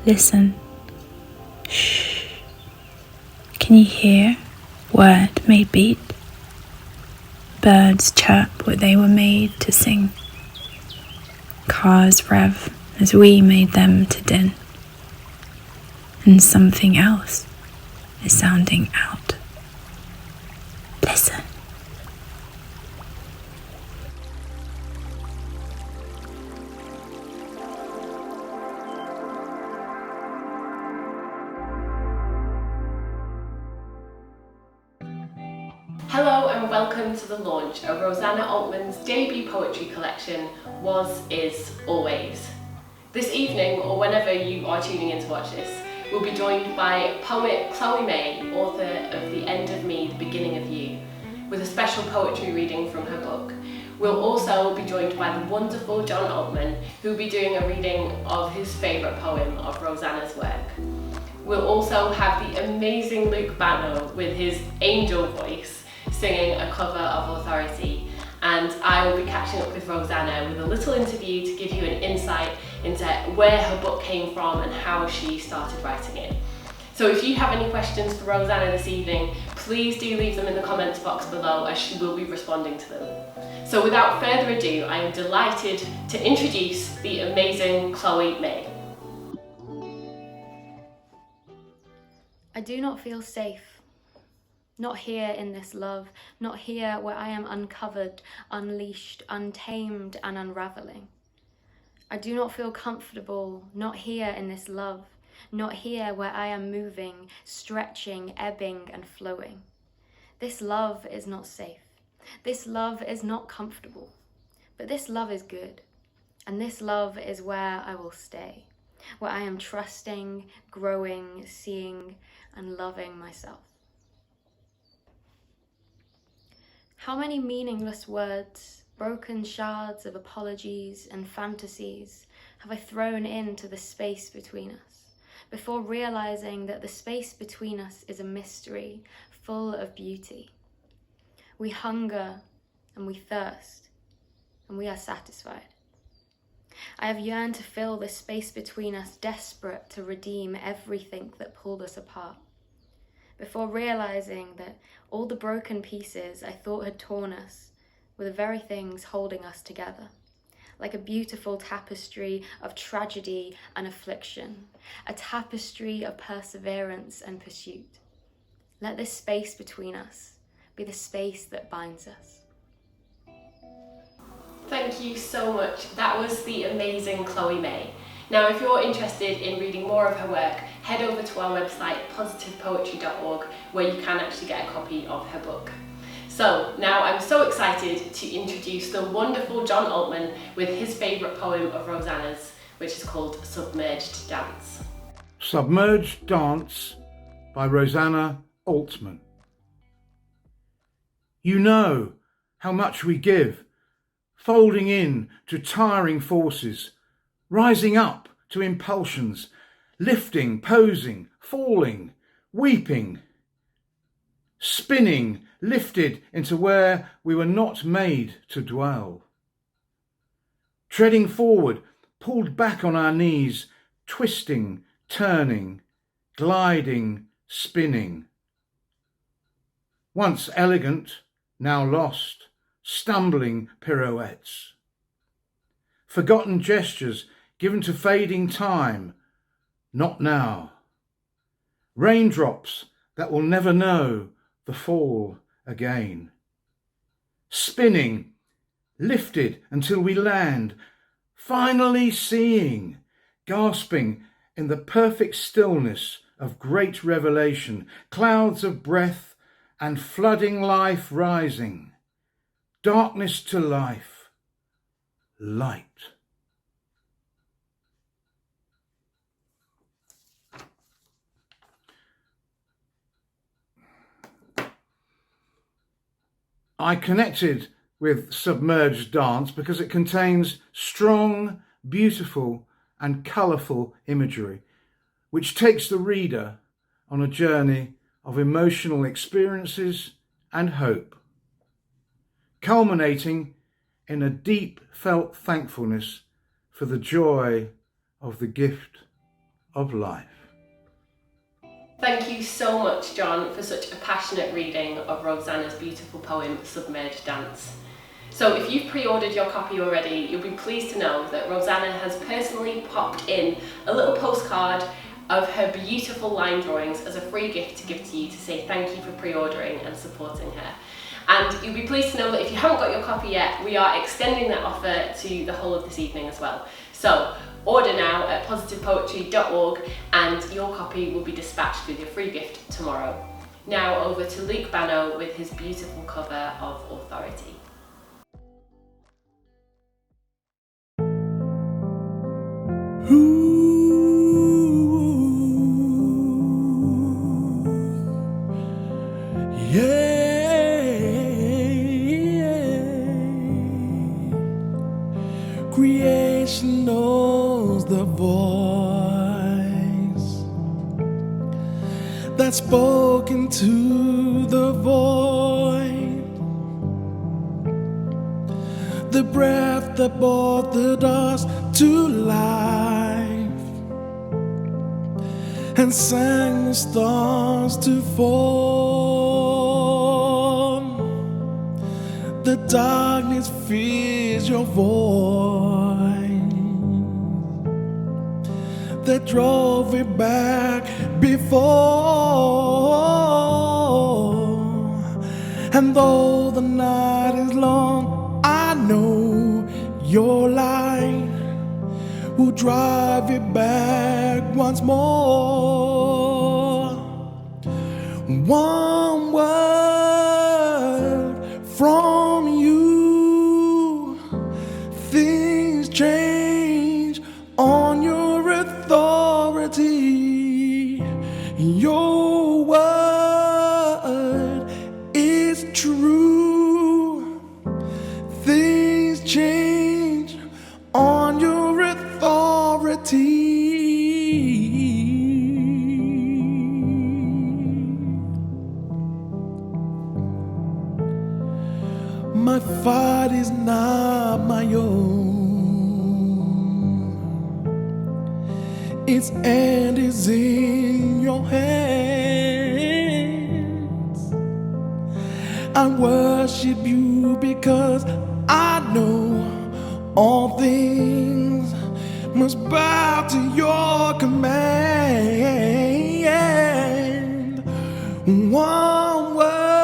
Listen. Shh. Can you hear word made beat? Birds chirp what they were made to sing. Cars rev as we made them to din. And something else is sounding out. Listen. Hello and welcome to the launch of Rosanna Altman's debut poetry collection, Was, Is, Always. This evening, or whenever you are tuning in to watch this, we'll be joined by poet Chloe May, author of The End of Me, The Beginning of You, with a special poetry reading from her book. We'll also be joined by the wonderful Janey Altman, who will be doing a reading of his favourite poem of Rosanna's work. We'll also have the amazing Banot with his angel voice singing a cover of Authority, and I will be catching up with Rosanna with a little interview to give you an insight into where her book came from and how she started writing it. So if you have any questions for Rosanna this evening, please do leave them in the comments box below, as she will be responding to them. So without further ado, I am delighted to introduce the amazing Chloe May. I do not feel safe. Not here in this love, not here where I am uncovered, unleashed, untamed and unraveling. I do not feel comfortable, not here in this love, not here where I am moving, stretching, ebbing and flowing. This love is not safe. This love is not comfortable, but this love is good. And this love is where I will stay, where I am trusting, growing, seeing and loving myself. How many meaningless words, broken shards of apologies and fantasies have I thrown into the space between us, before realizing that the space between us is a mystery full of beauty. We hunger and we thirst, and we are satisfied. I have yearned to fill the space between us, desperate to redeem everything that pulled us apart, before realizing that all the broken pieces I thought had torn us were the very things holding us together, like a beautiful tapestry of tragedy and affliction, a tapestry of perseverance and pursuit. Let this space between us be the space that binds us. Thank you so much. That was the amazing Chloe May. Now, if you're interested in reading more of her work, head over to our website, positivepoetry.org, where you can actually get a copy of her book. So now I'm so excited to introduce the wonderful Janey Altman with his favourite poem of Rosanna's, which is called Submerged Dance. Submerged Dance by Rosanna Altman. You know how much we give, folding in to tiring forces, rising up to impulsions, lifting, posing, falling, weeping, spinning, lifted into where we were not made to dwell. Treading forward, pulled back on our knees, twisting, turning, gliding, spinning. Once elegant, now lost, stumbling pirouettes. Forgotten gestures given to fading time, not now. Raindrops that will never know the fall again. Spinning, lifted until we land, finally seeing, gasping in the perfect stillness of great revelation, clouds of breath and flooding life rising, darkness to life, light. I connected with Submerged Dance because it contains strong, beautiful and colourful imagery, which takes the reader on a journey of emotional experiences and hope, culminating in a deep felt thankfulness for the joy of the gift of life. Thank you so much, John, for such a passionate reading of Rosanna's beautiful poem, Submerged Dance. So if you've pre-ordered your copy already, you'll be pleased to know that Rosanna has personally popped in a little postcard of her beautiful line drawings as a free gift to give to you to say thank you for pre-ordering and supporting her. And you'll be pleased to know that if you haven't got your copy yet, we are extending that offer to the whole of this evening as well. So order now at positivepoetry.org and your copy will be dispatched with your free gift tomorrow. Now over to Luke Banot with his beautiful cover of Authority. Creation knows the voice that spoke into the void, the breath that brought the dust to life and sang the stars to form. The darkness fears your voice that drove it back before. And though the night is long, I know your light will drive it back once more. One word from you, things change on your authority. Your word is true. Things change on your authority. My fight is not my own. Its end is in your hands. I worship you because I know all things must bow to your command. One word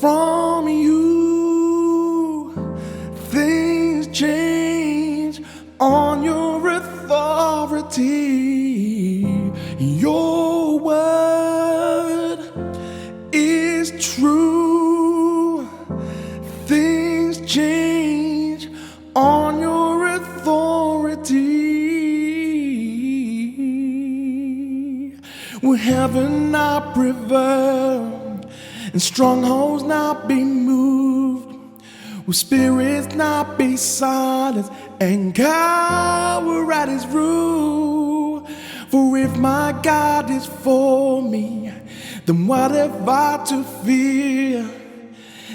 from you, things change on your authority. Your word is true. Things change on your authority. Will heaven not prevail and strongholds not be moved? Will spirits not be silenced and cower at his rule? For if my God is for me, then what have I to fear?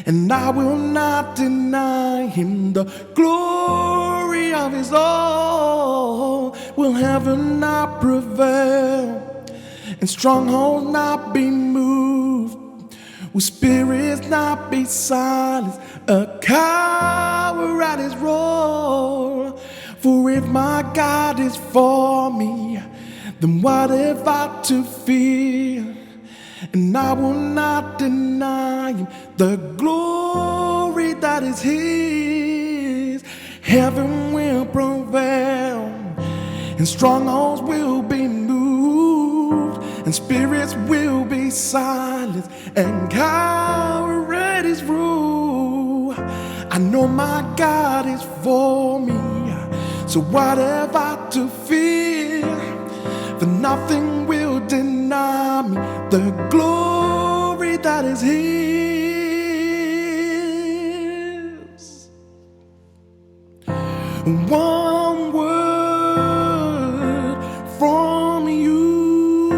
And I will not deny him the glory of his own. Will heaven not prevail and strongholds not be moved? Will spirits not be silenced, a cower at his roar? For if my God is for me, then what have I to fear? And I will not deny him the glory that is his. Heaven will prevail and strongholds will be moved, and spirits will be silenced and cower at his rule. I know my God is for me, so what have I to fear? For nothing will deny me the glory that is his. One word from you,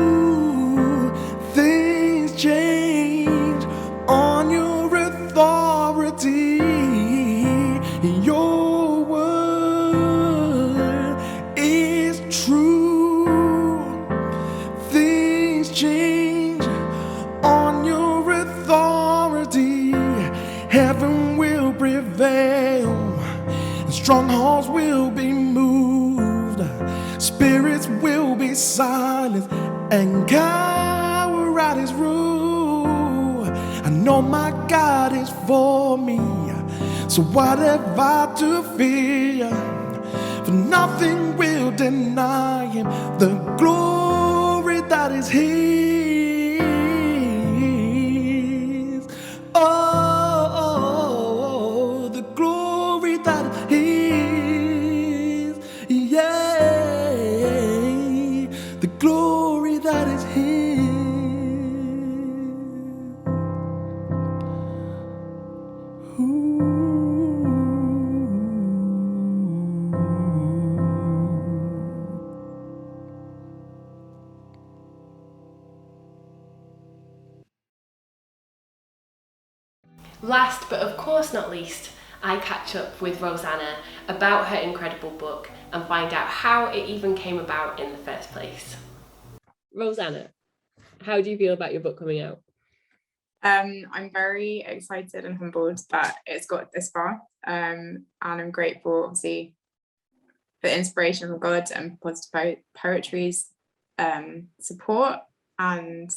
things change on your authority. Your word is true. heaven will prevail, and strongholds will be moved, spirits will be silenced, and cower at his rule. I know my God is for me, so what have I to fear? For nothing will deny him the glory that is his. Oh, the glory that is his. Yeah, the glory that is his. Last but of course not least, I catch up with Rosanna about her incredible book and find out how it even came about in the first place. Rosanna, how do you feel about your book coming out? I'm very excited and humbled that it's got this far, and I'm grateful, obviously, for inspiration from God and positive poetry's support and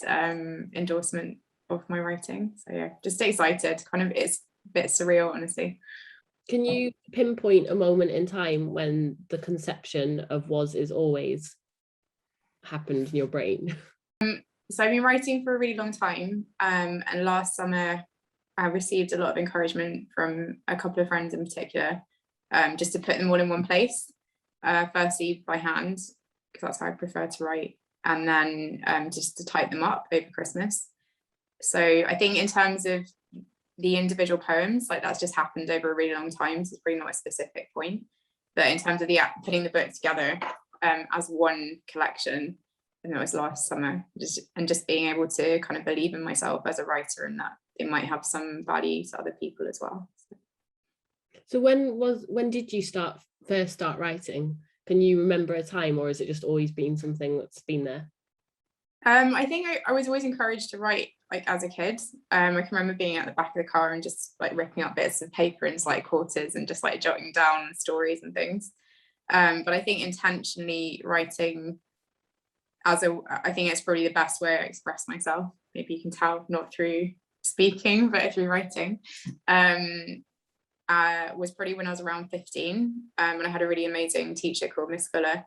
endorsement of my writing. So yeah, just excited. Kind of, it's a bit surreal, honestly. Can you pinpoint a moment in time when the conception of Was Is Always happened in your brain? So I've been writing for a really long time, and last summer I received a lot of encouragement from a couple of friends in particular, just to put them all in one place, firstly by hand, because that's how I prefer to write, and then just to type them up over Christmas. So I think in terms of the individual poems, like that's just happened over a really long time, so it's really not a specific point. But in terms of the putting the book together as one collection, and that was last summer, just being able to kind of believe in myself as a writer and that it might have some value to other people as well. So when did you first start writing? Can you remember a time, or has it just always been something that's been there? I think I was always encouraged to write, like as a kid. I can remember being at the back of the car and just like ripping up bits of paper into like quarters and just like jotting down stories and things. But I think intentionally writing I think it's probably the best way to express myself. Maybe you can tell, not through speaking, but through writing. Was probably when I was around 15, and I had a really amazing teacher called Miss Fuller,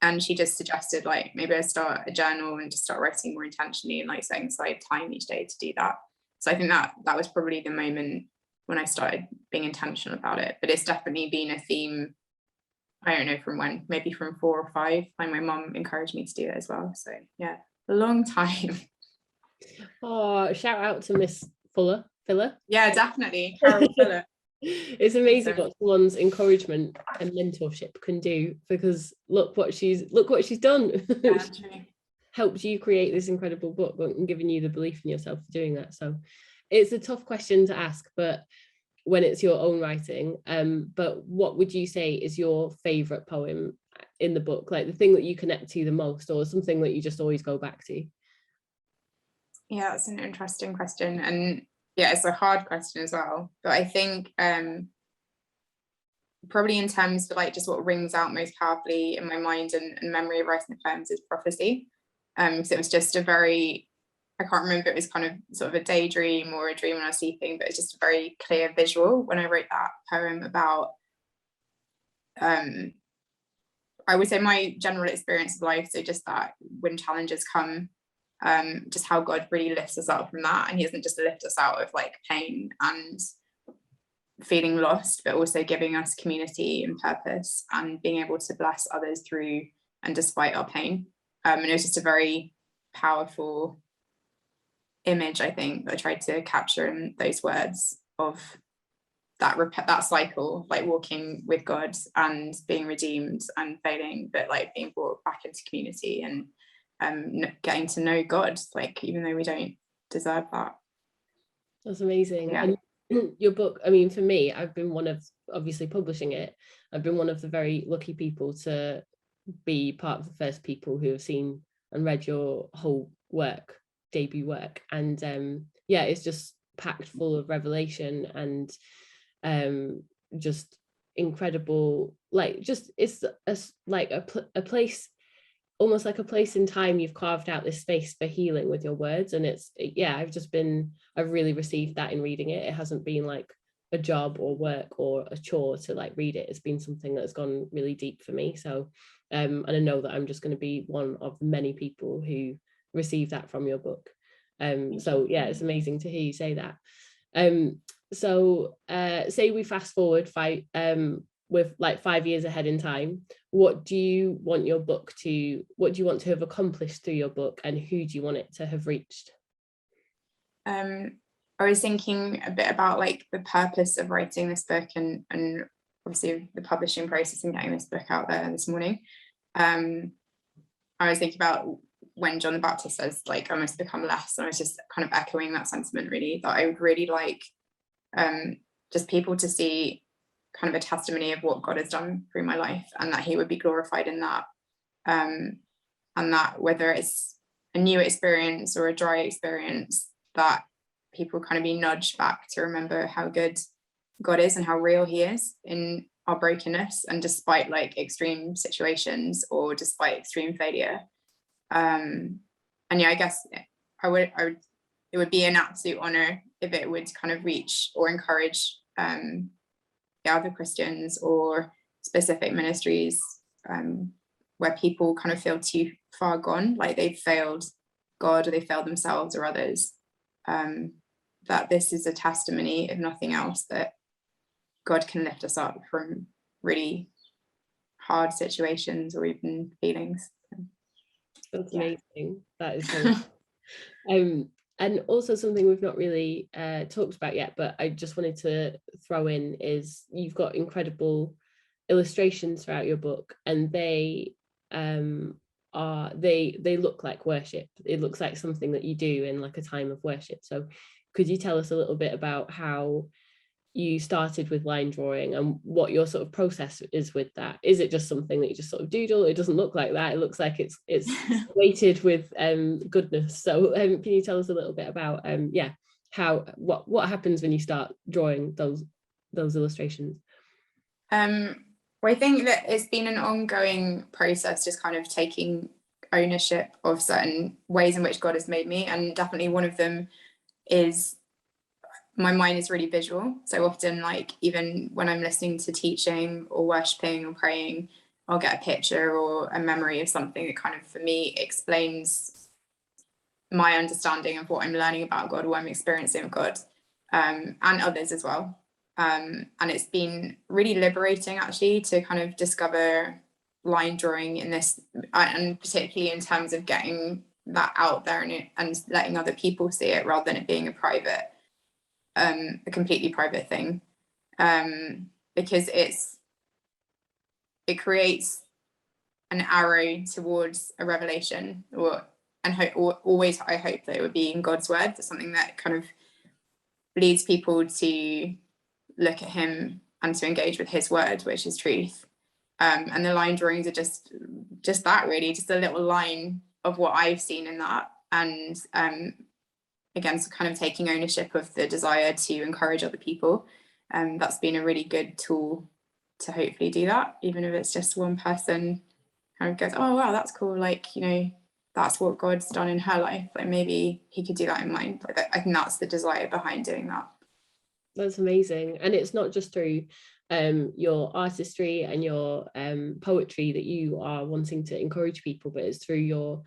and she just suggested like maybe I start a journal and just start writing more intentionally and like setting aside time each day to do that. So I think that was probably the moment when I started being intentional about it. But it's definitely been a theme. I don't know from when, maybe from 4 or 5. Like my mum encouraged me to do it as well. So yeah, a long time. Oh, shout out to Miss Fuller. Yeah, definitely. Carol Fuller. It's amazing what someone's encouragement and mentorship can do, because look what she's done. Yeah, true. Helped you create this incredible book and giving you the belief in yourself for doing that. So it's a tough question to ask, but when it's your own writing, but what would you say is your favorite poem in the book, like the thing that you connect to the most, or something that you just always go back to? Yeah, that's an interesting question, and yeah, it's a hard question as well. But I think probably in terms of like just what rings out most powerfully in my mind and memory of writing the poems is Prophecy. Because it was just a very, I can't remember, it was kind of sort of a daydream or a dream when I was sleeping, but it's just a very clear visual when I wrote that poem about, I would say my general experience of life. So just that when challenges come, just how God really lifts us up from that. And he doesn't just lift us out of like pain and feeling lost, but also giving us community and purpose and being able to bless others through and despite our pain. And it was just a very powerful image, I think, that I tried to capture in those words of that cycle, like walking with God and being redeemed and failing, but like being brought back into community and getting to know God, like even though we don't deserve that. That's amazing. Yeah. And your book, I mean, for me, I've been one of, obviously publishing it, I've been one of the very lucky people to be part of the first people who have seen and read your whole work, debut work. And yeah, it's just packed full of revelation and just incredible, like, just it's a place, almost like a place in time. You've carved out this space for healing with your words, and I've really received that in reading it. It hasn't been like a job or work or a chore to like read it. It's been something that's gone really deep for me. So and I know that I'm just going to be one of many people who receive that from your book. So yeah, it's amazing to hear you say that. So say we fast forward with like 5 years ahead in time, what do you want to have accomplished through your book, and who do you want it to have reached? I was thinking a bit about like the purpose of writing this book, and obviously the publishing process and getting this book out there this morning. I was thinking about when John the Baptist says like I must become less, and I was just kind of echoing that sentiment, really, that I would really like just people to see kind of a testimony of what God has done through my life, and that he would be glorified in that, and that whether it's a new experience or a dry experience, that people kind of be nudged back to remember how good God is and how real he is in our brokenness, and despite like extreme situations or despite extreme failure. And yeah, I guess it would be an absolute honor if it would kind of reach or encourage other Christians or specific ministries where people kind of feel too far gone, like they've failed God or they failed themselves or others, that this is a testimony, if nothing else, that God can lift us up from really hard situations or even feelings. That's amazing. That is so and also something we've not really talked about yet, but I just wanted to throw in, is you've got incredible illustrations throughout your book, and they look like worship. It looks like something that you do in like a time of worship. So could you tell us a little bit about how you started with line drawing and what your sort of process is with that? Is it just something that you just sort of doodle? It doesn't look like that. It looks like it's weighted with goodness. So can you tell us a little bit about what happens when you start drawing those illustrations? Well, I think that it's been an ongoing process, just kind of taking ownership of certain ways in which God has made me, and definitely one of them is my mind is really visual. So often, like even when I'm listening to teaching or worshiping or praying, I'll get a picture or a memory of something that kind of, for me, explains my understanding of what I'm learning about God, what I'm experiencing of God, and others as well. And it's been really liberating, actually, to kind of discover line drawing in this, and particularly in terms of getting that out there and letting other people see it, rather than it being a completely private thing, because it creates an arrow towards a revelation, always I hope that it would be in God's word. That's something that kind of leads people to look at him and to engage with his word, which is truth. And the line drawings are just that, really, just a little line of what I've seen in that. And again, so kind of taking ownership of the desire to encourage other people. That's been a really good tool to hopefully do that, even if it's just one person kind of goes, oh wow, that's cool, like, that's what God's done in her life, like maybe he could do that in mine. Like, I think that's the desire behind doing that. That's amazing. And it's not just through your artistry and your poetry that you are wanting to encourage people, but it's through your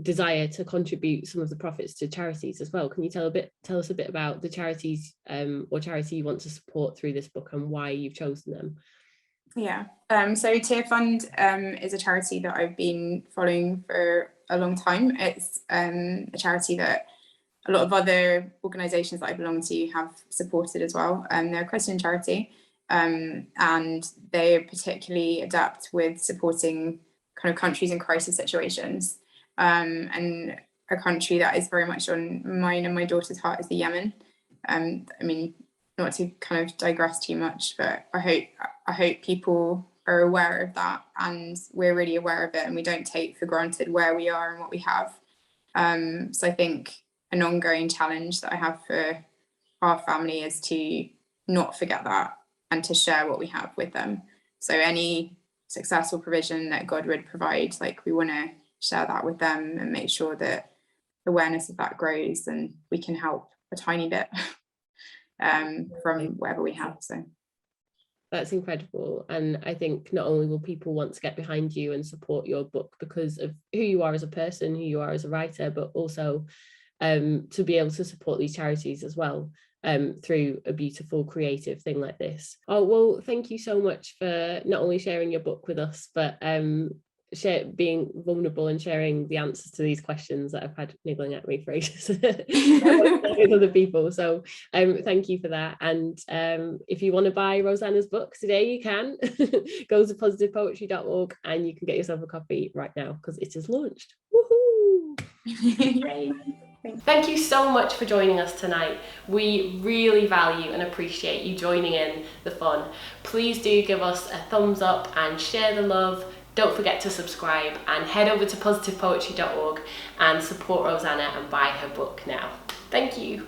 desire to contribute some of the profits to charities as well. Can you tell us a bit about the charities or charity you want to support through this book and why you've chosen them? Yeah, so Tear Fund is a charity that I've been following for a long time. It's a charity that a lot of other organisations that I belong to have supported as well. They're a Christian charity, and they are particularly adept with supporting kind of countries in crisis situations. And a country that is very much on mine and my daughter's heart is the Yemen. I mean, not to kind of digress too much, but I hope people are aware of that, and we're really aware of it, and we don't take for granted where we are and what we have. So I think an ongoing challenge that I have for our family is to not forget that and to share what we have with them. So any successful provision that God would provide, like we want to share that with them and make sure that awareness of that grows and we can help a tiny bit from whatever we have. So that's incredible. And I think not only will people want to get behind you and support your book because of who you are as a person, who you are as a writer, but also to be able to support these charities as well through a beautiful creative thing like this. Oh, well, thank you so much for not only sharing your book with us, but being vulnerable and sharing the answers to these questions that I've had niggling at me for ages with other people. So thank you for that. And if you want to buy Rosanna's book today, you can. Go to positivepoetry.org and you can get yourself a copy right now because it is launched. Woohoo! Yay. Thank you so much for joining us tonight. We really value and appreciate you joining in the fun. Please do give us a thumbs up and share the love. Don't forget to subscribe and head over to positivepoetry.org and support Rosanna and buy her book now. Thank you.